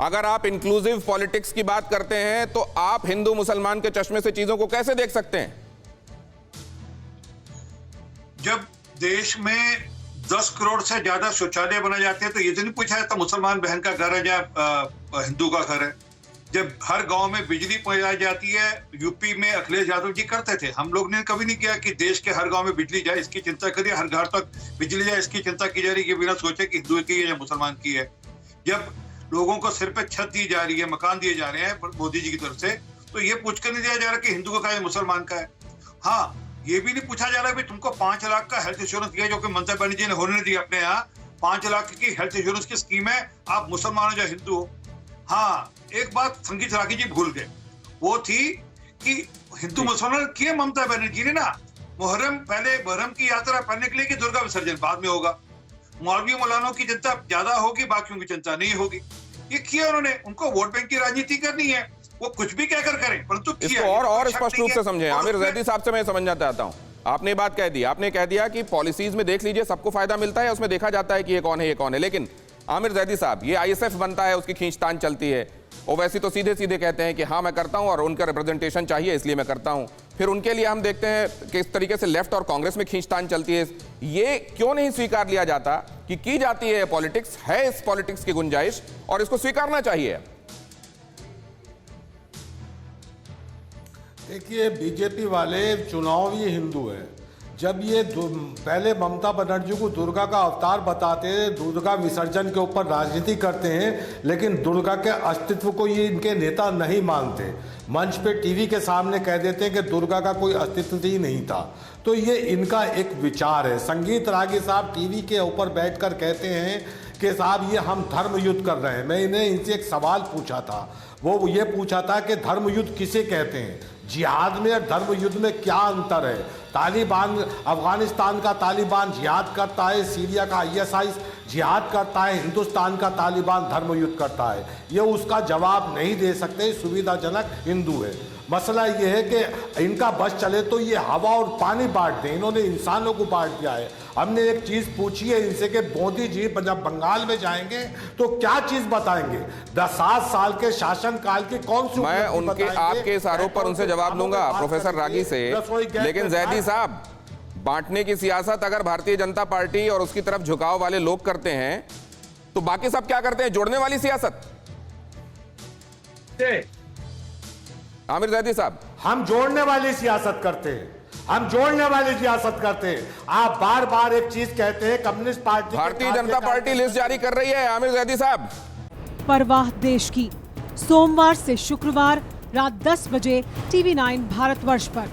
अगर आप inclusive politics की बात करते हैं तो आप हिंदू मुसलमान के चश्मे से चीजों को कैसे देख सकते हैं? जब देश में 10 करोड़ से ज्यादा शौचालय बनाए जाते हैं तो ये तो नहीं पूछा जाता मुसलमान बहन का घर है या हिंदू का घर है। जब हर गांव में बिजली पहुंचाई जाती है, यूपी में अखिलेश यादव जी करते थे, हम लोग ने कभी नहीं किया कि देश के हर गांव में बिजली जाए इसकी चिंता करिए, हर घर तक बिजली जाए इसकी चिंता की जा रही है बिना सोचे कि हिंदू की है या मुसलमान की है। जब लोगों को सिर पे छत दी जा रही है, मकान दिए जा रहे हैं मोदी जी की तरफ से, तो ये पूछ कर नहीं दिया जा रहा कि हिंदू का है मुसलमान का है। हाँ, ये भी नहीं पूछा जा रहा है तुमको 5 लाख का हेल्थ इंश्योरेंस दिया जो कि ममता बनर्जी ने होने दिया अपने यहाँ। 5 लाख की हेल्थ इंश्योरेंस की स्कीम है, आप मुसलमान हो या हिंदू हो। हाँ, एक बात संगीत राखी जी भूल गए, वो थी कि हिंदू मुसलमान किए ममता बनर्जी ने ना, मुहर्रम पहले मुहर्रम की यात्रा पढ़ने के लिए कि दुर्गा विसर्जन बाद में होगा, मौलवी मौलानों की चिंता ज्यादा होगी, बाकियों की चिंता नहीं होगी। ये किया उन्होंने, उनको वोट बैंक की राजनीति करनी है, वो कुछ भी कहकर करें, परंतु इसको और स्पष्ट रूप से समझें। आमिर जैदी साहब से मैं समझना चाहता हूं, आपने ये बात कह दी, आपने कह दिया कि पॉलिसीज में देख लीजिए सबको फायदा मिलता है, उसमें देखा जाता है कि ये कौन है ये कौन है, लेकिन आमिर जैदी साहब ये आईएसएफ बनता है, उसकी खींचतान चलती है, और वैसे तो सीधे सीधे कहते हैं कि हाँ मैं करता हूं और उनका रिप्रेजेंटेशन चाहिए इसलिए मैं करता हूं। फिर उनके लिए हम देखते हैं कि इस तरीके से लेफ्ट और कांग्रेस में खींचतान चलती है। ये क्यों नहीं स्वीकार लिया जाता कि की जाती है पॉलिटिक्स, है इस पॉलिटिक्स की गुंजाइश और इसको स्वीकारना चाहिए? देखिए, बीजेपी वाले चुनावी हिंदू हैं। जब ये पहले ममता बनर्जी को दुर्गा का अवतार बताते हैं, दुर्गा विसर्जन के ऊपर राजनीति करते हैं, लेकिन दुर्गा के अस्तित्व को ये इनके नेता नहीं मानते, मंच पे टीवी के सामने कह देते हैं कि दुर्गा का कोई अस्तित्व ही नहीं था। तो ये इनका एक विचार है। संगीत रागी साहब टीवी के ऊपर बैठकर कहते हैं कि साहब ये हम धर्म युद्ध कर रहे हैं। मैं इन्हें इनसे एक सवाल पूछा था, वो ये पूछा था कि धर्म युद्ध किसे कहते हैं, जिहाद में और धर्म युद्ध में क्या अंतर है? तालिबान, अफगानिस्तान का तालिबान जिहाद करता है, सीरिया का आईएसआई जिहाद करता है, हिंदुस्तान का तालिबान धर्म युद्ध करता है। ये उसका जवाब नहीं दे सकते, सुविधाजनक हिंदू है। मसला ये है कि इनका बस चले तो ये हवा और पानी बांट दें, इन्होंने इंसानों को बांट दिया है। हमने एक चीज पूछी है इनसे कि मोदी जी जब बंगाल में जाएंगे तो क्या चीज बताएंगे? 7 साल के शासन काल की कौन सी, मैं उनके आपके इस आरोप पर उनसे जवाब लूंगा प्रोफेसर रागी से, लेकिन जैदी साहब, बांटने की सियासत अगर भारतीय जनता पार्टी और उसकी तरफ झुकाव वाले लोग करते हैं तो बाकी सब क्या करते हैं? जोड़ने वाली सियासत। आमिर जैदी साहब, हम जोड़ने वाली सियासत करते हैं, हम जोड़ने वाली सियासत करते हैं। आप बार बार एक चीज कहते हैं, communist party, Bharatiya Janata party list जारी कर रही है। आमिर जैदी साहब, परवाह देश की, सोमवार से शुक्रवार रात 10 बजे TV9 भारतवर्ष पर।